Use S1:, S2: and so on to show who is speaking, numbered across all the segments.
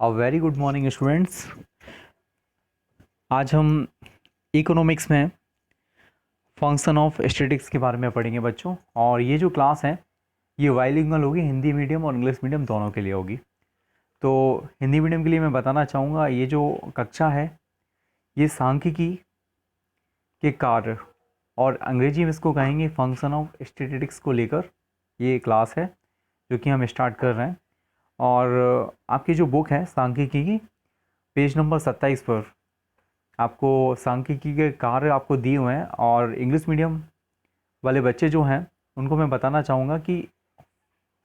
S1: A very good morning students. आज हम economics में फंक्शन ऑफ स्टैटिस्टिक्स के बारे में पढ़ेंगे बच्चों। और ये जो क्लास है ये बाइलिंगुअल होगी, हिंदी मीडियम और इंग्लिश मीडियम दोनों के लिए होगी। तो हिंदी मीडियम के लिए मैं बताना चाहूँगा, ये जो कक्षा है ये सांख्यिकी के कार्य और अंग्रेजी में इसको कहेंगे फंक्शन ऑफ स्टैटिस्टिक्स को लेकर ये क्लास है जो कि हम स्टार्ट कर रहे हैं। और आपकी जो बुक है सांख्यिकी की, पेज नंबर 27 पर आपको सांख्यिकी के कार्य आपको दिए हुए हैं। और इंग्लिश मीडियम वाले बच्चे जो हैं उनको मैं बताना चाहूँगा कि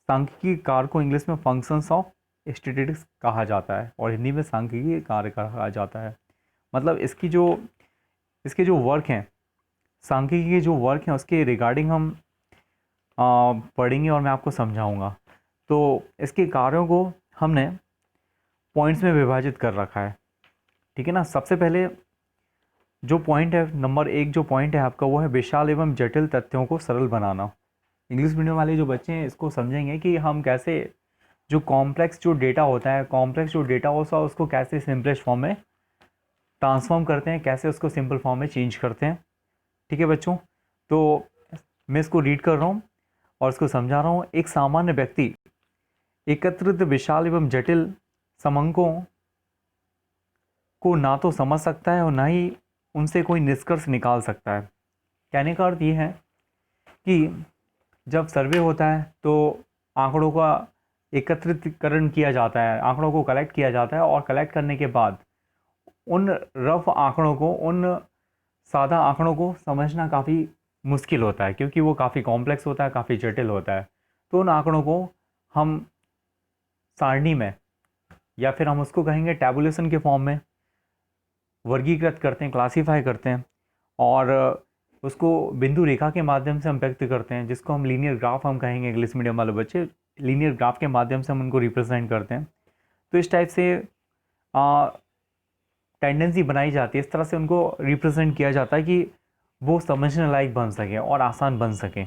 S1: सांख्यिकी कार्य को इंग्लिश में फंक्शंस ऑफ स्टैटिस्टिक्स कहा जाता है और हिंदी में सांख्यिकी कार्य कहा जाता है। मतलब इसके जो वर्क हैं, सांख्यिकी के जो वर्क हैं उसके रिगार्डिंग हम पढ़ेंगे और मैं आपको समझाऊंगा। तो इसके कार्यों को हमने पॉइंट्स में विभाजित कर रखा है, ठीक है ना। सबसे पहले जो पॉइंट है, नंबर 1 जो पॉइंट है आपका, वो है विशाल एवं जटिल तथ्यों को सरल बनाना। इंग्लिश मीडियम वाले जो बच्चे हैं इसको समझेंगे कि हम कैसे जो कॉम्प्लेक्स जो डेटा होता है, कॉम्प्लेक्स जो डेटा होता है उसको कैसे सिंपलेस्ट फॉर्म में ट्रांसफॉर्म करते हैं, कैसे उसको सिंपल फॉर्म में चेंज करते हैं। ठीक है बच्चों, तो मैं इसको रीड कर रहा हूँ और इसको समझा रहा हूँ। एक सामान्य व्यक्ति एकत्रित विशाल एवं जटिल समंकों को ना तो समझ सकता है और ना ही उनसे कोई निष्कर्ष निकाल सकता है। कहने का अर्थ ये है कि जब सर्वे होता है तो आंकड़ों का एकत्रितकरण किया जाता है, आंकड़ों को कलेक्ट किया जाता है और कलेक्ट करने के बाद उन रफ आंकड़ों को, उन सादा आंकड़ों को समझना काफ़ी मुश्किल होता है क्योंकि वो काफ़ी कॉम्प्लेक्स होता है, काफ़ी जटिल होता है। तो उन आंकड़ों को हम सारणी में या फिर हम उसको कहेंगे टैबुलेशन के फॉर्म में वर्गीकृत करते हैं, क्लासीफाई करते हैं और उसको बिंदु रेखा के माध्यम से हम व्यक्त करते हैं, जिसको हम लीनियर ग्राफ हम कहेंगे। इंग्लिश मीडियम वाले बच्चे लीनियर ग्राफ के माध्यम से हम उनको रिप्रेजेंट करते हैं। तो इस टाइप से टेंडेंसी बनाई जाती है, इस तरह से उनको रिप्रेजेंट किया जाता है कि वो समझने लायक बन सके और आसान बन सके।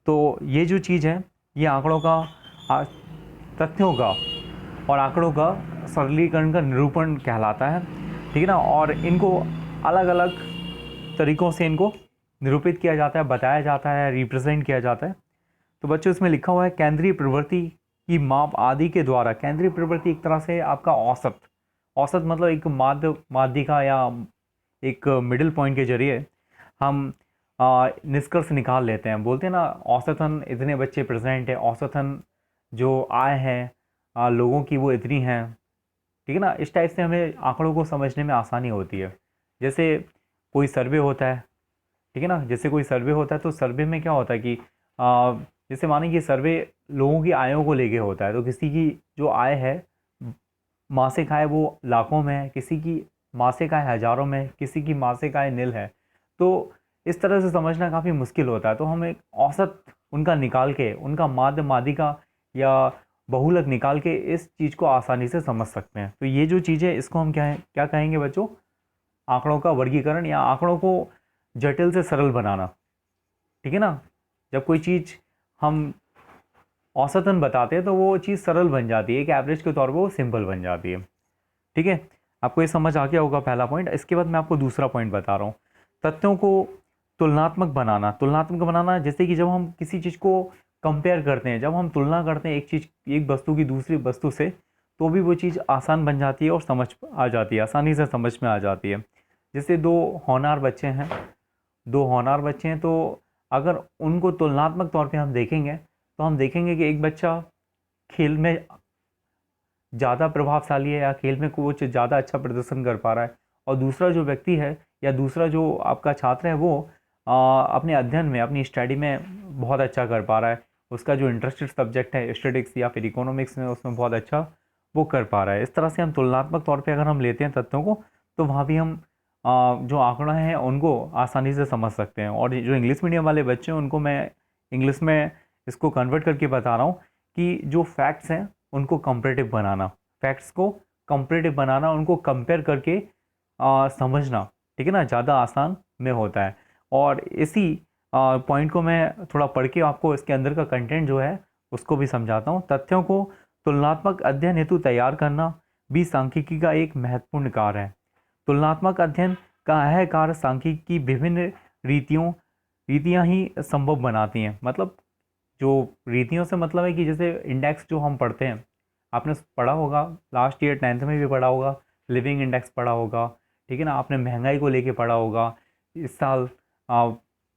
S1: तो ये जो चीज़ है ये आंकड़ों का, तथ्यों का और आंकड़ों का सरलीकरण का निरूपण कहलाता है, ठीक है ना। और इनको अलग अलग तरीक़ों से इनको निरूपित किया जाता है, बताया जाता है, रिप्रेजेंट किया जाता है। तो बच्चों इसमें लिखा हुआ है केंद्रीय प्रवृत्ति की माप आदि के द्वारा। केंद्रीय प्रवृत्ति एक तरह से आपका औसत, औसत मतलब एक माध्यिका या एक मिडिल पॉइंट के जरिए हम निष्कर्ष निकाल लेते हैं। बोलते हैं ना औसतन इतने बच्चे प्रेजेंट है, औसतन जो आय है लोगों की वो इतनी है, ठीक है ना। इस टाइप से हमें आंकड़ों को समझने में आसानी होती है। जैसे कोई सर्वे होता है, ठीक है ना, जैसे कोई सर्वे होता है तो सर्वे में क्या होता है कि जैसे माने कि सर्वे लोगों की आयों को लेके होता है, तो किसी की जो आय है मासिक आय वो लाखों में है, किसी की मासिक आय हज़ारों में, किसी की मासिक आय नील है। तो इस तरह से समझना काफ़ी मुश्किल होता है। तो हम एक औसत उनका निकाल के, उनका माध्य माध्यिका या बहुलक निकाल के इस चीज़ को आसानी से समझ सकते हैं। तो ये जो चीज़ है इसको हम क्या कहेंगे बच्चों, आंकड़ों का वर्गीकरण या आंकड़ों को जटिल से सरल बनाना, ठीक है ना। जब कोई चीज़ हम औसतन बताते हैं तो वो चीज़ सरल बन जाती है, एक एवरेज के तौर पर वो सिंपल बन जाती है, ठीक है। आपको ये समझ आ गया होगा पहला पॉइंट। इसके बाद मैं आपको दूसरा पॉइंट बता रहा हूँ, तथ्यों को तुलनात्मक बनाना। तुलनात्मक बनाना जैसे कि जब हम किसी चीज़ को कंपेयर करते हैं, जब हम तुलना करते हैं एक वस्तु की दूसरी वस्तु से, तो भी वो चीज़ आसान बन जाती है और समझ आ जाती है, आसानी से समझ में आ जाती है। जैसे दो होनहार बच्चे हैं, तो अगर उनको तुलनात्मक तौर पे हम देखेंगे तो हम देखेंगे कि एक बच्चा खेल में ज़्यादा प्रभावशाली है या खेल में कुछ ज़्यादा अच्छा प्रदर्शन कर पा रहा है, और दूसरा जो व्यक्ति है या दूसरा जो आपका छात्र है वो अपने अध्ययन में, अपनी स्टडी में बहुत अच्छा कर पा रहा है। उसका जो इंटरेस्टेड सब्जेक्ट है स्टैटिस्टिक्स या फिर इकोनॉमिक्स में, उसमें बहुत अच्छा वो कर पा रहा है। इस तरह से हम तुलनात्मक तौर पे अगर हम लेते हैं तथ्यों को, तो वहाँ भी हम जो आंकड़ा हैं उनको आसानी से समझ सकते हैं। और जो इंग्लिश मीडियम वाले बच्चे हैं उनको मैं इंग्लिश में इसको कन्वर्ट करके बता रहा हूँ कि जो फैक्ट्स हैं उनको कंपेरेटिव बनाना, फैक्ट्स को कंपेरेटिव बनाना, उनको कंपेयर करके समझना, ठीक है ना, ज़्यादा आसान में होता है। और इसी पॉइंट को मैं थोड़ा पढ़ के आपको इसके अंदर का कंटेंट जो है उसको भी समझाता हूँ। तथ्यों को तुलनात्मक अध्ययन हेतु तैयार करना, भी सांख्यिकी का एक महत्वपूर्ण कार्य है। तुलनात्मक अध्ययन का यह कार्य सांख्यिकी की विभिन्न रीतियाँ ही संभव बनाती हैं। मतलब जो रीतियों से मतलब है कि जैसे इंडेक्स जो हम पढ़ते हैं, आपने पढ़ा होगा लास्ट ईयर 10th में भी पढ़ा होगा, लिविंग इंडेक्स पढ़ा होगा, ठीक है ना, आपने महंगाई को लेके पढ़ा होगा। इस साल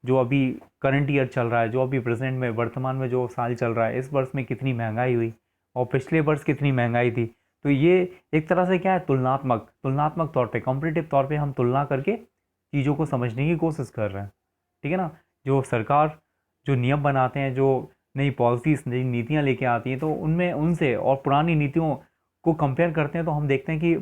S1: जो अभी करंट ईयर चल रहा है, जो अभी प्रेजेंट में वर्तमान में जो साल चल रहा है, इस वर्ष में कितनी महंगाई हुई और पिछले वर्ष कितनी महंगाई थी। तो ये एक तरह से क्या है, तुलनात्मक तौर पे, कॉम्पिटिटिव तौर पे हम तुलना करके चीज़ों को समझने की कोशिश कर रहे हैं, ठीक है ना। जो सरकार जो नियम बनाते हैं, जो नई पॉलिसीज नई नीतियाँ लेके आती हैं, तो उनमें उनसे और पुरानी नीतियों को कंपेयर करते हैं तो हम देखते हैं कि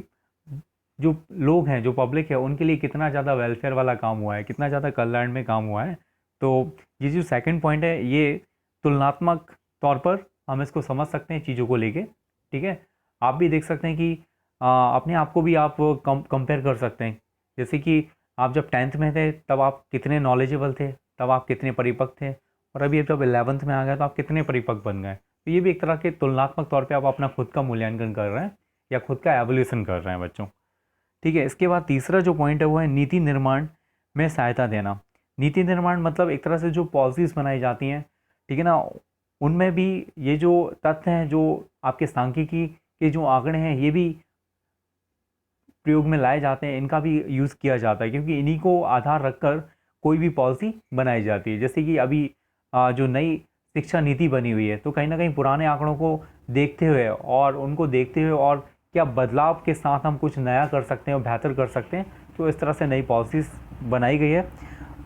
S1: जो लोग हैं, जो पब्लिक है, उनके लिए कितना ज़्यादा वेलफेयर वाला काम हुआ है, कितना ज़्यादा कल्याण में काम हुआ है। तो ये जो सेकंड पॉइंट है, ये तुलनात्मक तौर पर हम इसको समझ सकते हैं चीज़ों को लेके, ठीक है। आप भी देख सकते हैं कि अपने आप को भी आप कंपेयर कर सकते हैं। जैसे कि आप जब 10th में थे तब आप कितने नॉलेजेबल थे, तब आप कितने परिपक्व थे, और अभी जब 11th में आ गए तो आप कितने परिपक्व बन गए। तो ये भी एक तरह के तुलनात्मक तौर पे आप अपना खुद का मूल्यांकन कर रहे हैं या खुद का एवोल्यूशन कर रहे हैं बच्चों, ठीक है। इसके बाद तीसरा जो पॉइंट है वो है नीति निर्माण में सहायता देना। नीति निर्माण मतलब एक तरह से जो पॉलिसीज़ बनाई जाती हैं, ठीक है ना, उनमें भी ये जो तथ्य हैं, जो आपके सांख्यिकी के जो आंकड़े हैं, ये भी प्रयोग में लाए जाते हैं, इनका भी यूज़ किया जाता है, क्योंकि इन्हीं को आधार रखकर कोई भी पॉलिसी बनाई जाती है। जैसे कि अभी जो नई शिक्षा नीति बनी हुई है, तो कहीं ना कहीं पुराने आंकड़ों को देखते हुए और उनको देखते हुए और क्या बदलाव के साथ हम कुछ नया कर सकते हैं और बेहतर कर सकते हैं, तो इस तरह से नई पॉलिसीज़ बनाई गई है।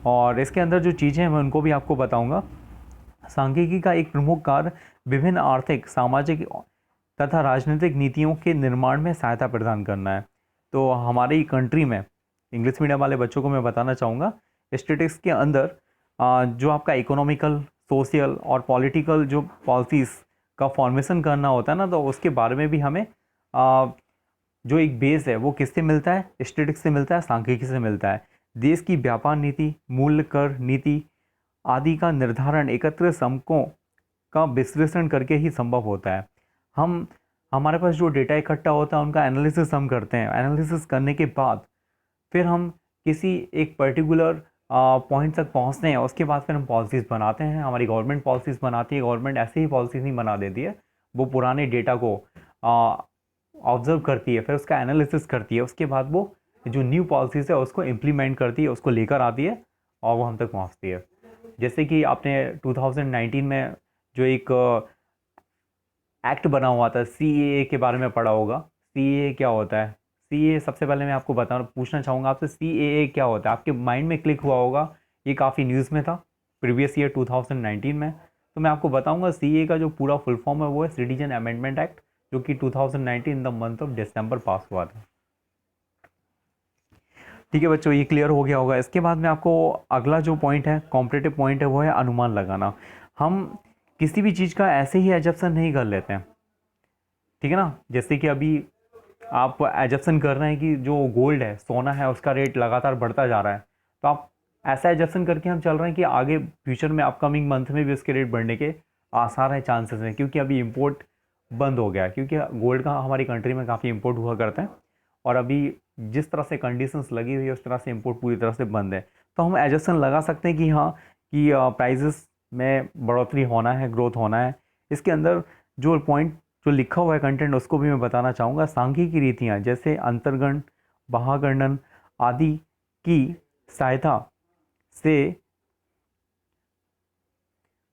S1: और इसके अंदर जो चीज़ें हैं मैं उनको भी आपको बताऊंगा। सांख्यिकी का एक प्रमुख कार्य विभिन्न आर्थिक, सामाजिक तथा राजनीतिक नीतियों के निर्माण में सहायता प्रदान करना है। तो हमारी कंट्री में इंग्लिश मीडियम वाले बच्चों को मैं बताना चाहूँगा, स्टैटिस्टिक्स के अंदर जो आपका इकोनॉमिकल, सोशल और पॉलिटिकल जो पॉलिसीज़ का फॉर्मेशन करना होता है ना, तो उसके बारे में भी हमें जो एक बेस है वो किससे मिलता है, स्टैटिस्टिक्स से मिलता है, सांख्यिकी से मिलता है। देश की व्यापार नीति, मूल्य कर नीति आदि का निर्धारण एकत्रित समकों का विश्लेषण करके ही संभव होता है। हमारे पास जो डेटा इकट्ठा होता है उनका एनालिसिस हम करते हैं। एनालिसिस करने के बाद फिर हम किसी एक पर्टिकुलर पॉइंट तक पहुंचते हैं, उसके बाद फिर हम पॉलिसीज़ बनाते हैं। हमारी गवर्नमेंट पॉलिसीज़ बनाती है। गवर्नमेंट ऐसे ही पॉलिसीज़ नहीं बना देती है, वो पुराने डेटा को ऑब्जर्व करती है, फिर उसका एनालिसिस करती है, उसके बाद वो जो न्यू पॉलिसीज़ है उसको इम्प्लीमेंट करती है, उसको लेकर आती है और वो हम तक पहुंचती है। जैसे कि आपने 2019 में जो एक एक्ट बना हुआ था, CAA के बारे में पढ़ा होगा। CAA क्या होता है? CAA सबसे पहले मैं आपको पूछना चाहूँगा आपसे, CAA क्या होता है? आपके माइंड में क्लिक हुआ होगा, ये काफ़ी न्यूज़ में था प्रीवियस ईयर 2019 में। तो मैं आपको बताऊंगा CAA का जो पूरा फुल फॉर्म है वो है सिटीजन अमेंडमेंट एक्ट, जो कि 2019 in the month of December pass हुआ था। ठीक है बच्चों, ये क्लियर हो गया होगा। इसके बाद में आपको अगला जो पॉइंट है, कॉम्पिटिटिव पॉइंट है, वो है अनुमान लगाना। हम किसी भी चीज़ का ऐसे ही एजप्शन नहीं कर लेते हैं, ठीक है ना। जैसे कि अभी आप एजप्शन कर रहे हैं कि जो गोल्ड है, सोना है, उसका रेट लगातार बढ़ता जा रहा है, तो आप ऐसा एजप्शन करके हम चल रहे हैं कि आगे फ्यूचर में अपकमिंग मंथ में भी उसके रेट बढ़ने के आसार हैं, चांसेस हैं, क्योंकि अभी इंपोर्ट बंद हो गया, क्योंकि गोल्ड का हमारी कंट्री में काफ़ी इंपोर्ट हुआ करता है, और अभी जिस तरह से कंडीशंस लगी हुई है उस तरह से इंपोर्ट पूरी तरह से बंद है। तो हम एडजस्टन लगा सकते हैं कि हाँ, कि प्राइजेस में बढ़ोतरी होना है, ग्रोथ होना है। इसके अंदर जो पॉइंट जो लिखा हुआ है कंटेंट, उसको भी मैं बताना चाहूँगा। सांख्यिकी रीतियाँ जैसे अंतर्गण, बाह्यगणन आदि की सहायता से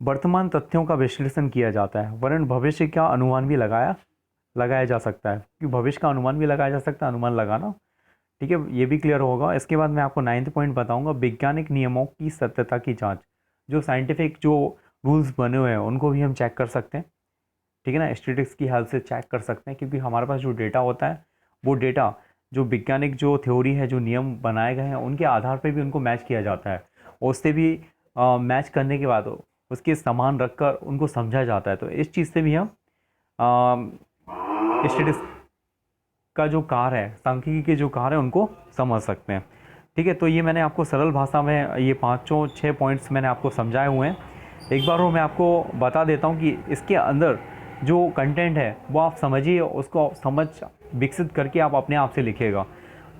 S1: वर्तमान तथ्यों का विश्लेषण किया जाता है, वरन भविष्य का अनुमान भी लगाया जा सकता है, कि भविष्य का अनुमान भी लगाया जा सकता है, अनुमान लगाना, ठीक है, ये भी क्लियर होगा। इसके बाद मैं आपको 9th पॉइंट बताऊंगा, वैज्ञानिक नियमों की सत्यता की जांच। जो साइंटिफिक जो रूल्स बने हुए हैं उनको भी हम चेक कर सकते हैं, ठीक है ना, स्टैटिस्टिक्स की हेल्प से चेक कर सकते हैं, क्योंकि हमारे पास जो डेटा होता है वो डेटा जो वैज्ञानिक जो थ्योरी है, जो नियम बनाए गए हैं, उनके आधार पर भी उनको मैच किया जाता है, और उससे भी मैच करने के बाद उसके समान रखकर उनको समझा जाता है। तो इस चीज़ से भी हम स्टैटिस्टिक्स का जो कार्य है, सांख्यिकी के जो कार्य है, उनको समझ सकते हैं, ठीक है। तो ये मैंने आपको सरल भाषा में ये 5-6 पॉइंट्स मैंने आपको समझाए हुए हैं। एक बार वो मैं आपको बता देता हूँ कि इसके अंदर जो कंटेंट है वो आप समझिए, उसको समझ विकसित करके आप अपने आप से लिखिएगा,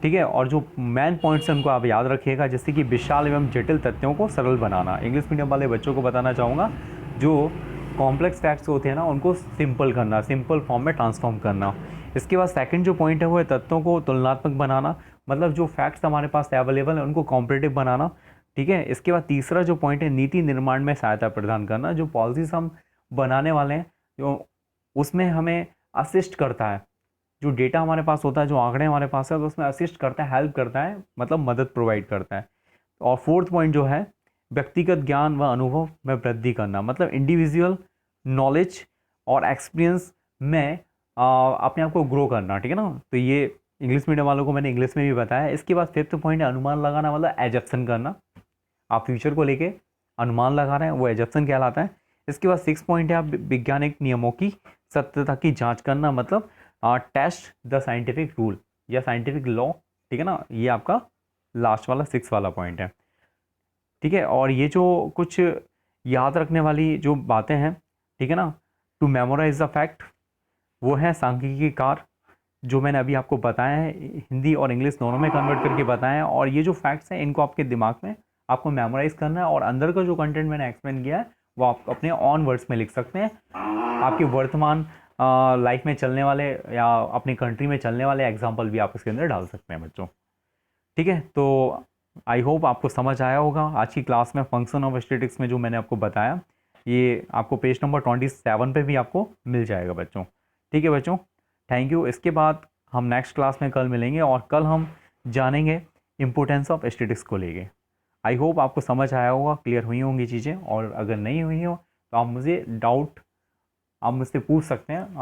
S1: ठीक है। और जो मेन पॉइंट्स हैं उनको आप याद रखिएगा, जैसे कि विशाल एवं जटिल तथ्यों को सरल बनाना। इंग्लिश मीडियम वाले बच्चों को बताना चाहूँगा, जो कॉम्प्लेक्स फैक्ट्स होते हैं ना उनको सिंपल करना, सिंपल फॉर्म में ट्रांसफॉर्म करना। इसके बाद सेकंड जो पॉइंट है वो है तथ्यों को तुलनात्मक बनाना, मतलब जो फैक्ट्स हमारे पास अवेलेबल है उनको कॉम्परेटिव बनाना, ठीक है। इसके बाद तीसरा जो पॉइंट है नीति निर्माण में सहायता प्रदान करना, जो पॉलिसीज हम बनाने वाले हैं जो उसमें हमें असिस्ट करता है, जो डेटा हमारे पास होता है, जो आंकड़े हमारे पास है तो उसमें असिस्ट करता है, हेल्प करता है, मतलब मदद प्रोवाइड करता है। और फोर्थ पॉइंट जो है व्यक्तिगत ज्ञान व अनुभव में वृद्धि करना, मतलब इंडिविजुअल नॉलेज और एक्सपीरियंस में अपने आप को ग्रो करना, ठीक है ना। तो ये इंग्लिश मीडियम वालों को मैंने इंग्लिश में भी बताया। इसके बाद फिफ्थ पॉइंट है अनुमान लगाना, मतलब एजप्शन करना। आप फ्यूचर को लेके अनुमान लगा रहे हैं वो एजप्शन कहलाता है। इसके बाद सिक्स पॉइंट है आप वैज्ञानिक नियमों की सत्यता की जांच करना, मतलब टेस्ट द साइंटिफिक रूल या साइंटिफिक लॉ, ठीक है ना। ये आपका लास्ट वाला सिक्स वाला पॉइंट है, ठीक है। और ये जो कुछ याद रखने वाली जो बातें हैं, ठीक है ना, टू मेमोराइज द फैक्ट, वो है सांख्यिकी कार, जो मैंने अभी आपको बताया है, हिंदी और इंग्लिश दोनों में कन्वर्ट करके बताया है। और ये जो फैक्ट्स हैं इनको आपके दिमाग में आपको मेमोराइज करना है, और अंदर का जो कंटेंट मैंने एक्सप्लेन किया है वो आप अपने ऑन वर्ड्स में लिख सकते हैं, आपके वर्तमान लाइफ में चलने वाले या अपनी कंट्री में चलने वाले एग्जाम्पल भी आप इसके अंदर डाल सकते हैं बच्चों, ठीक है। तो आई होप आपको समझ आया होगा आज की क्लास में फंक्शन ऑफ स्टैटिस्टिक्स में जो मैंने आपको बताया, ये आपको पेज नंबर 27 पे भी आपको मिल जाएगा बच्चों, ठीक है बच्चों। Thank you. इसके बाद हम नेक्स्ट क्लास में कल मिलेंगे और कल हम जानेंगे इम्पोर्टेंस ऑफ स्टैटिस्टिक्स को लेके। आई होप आपको समझ आया होगा, क्लियर हुई होंगी चीज़ें, और अगर नहीं हुई हो तो आप मुझे डाउट आप मुझसे पूछ सकते हैं,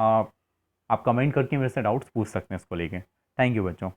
S1: आप कमेंट करके मेरे से डाउट्स पूछ सकते हैं इसको लेके। थैंक यू बच्चों।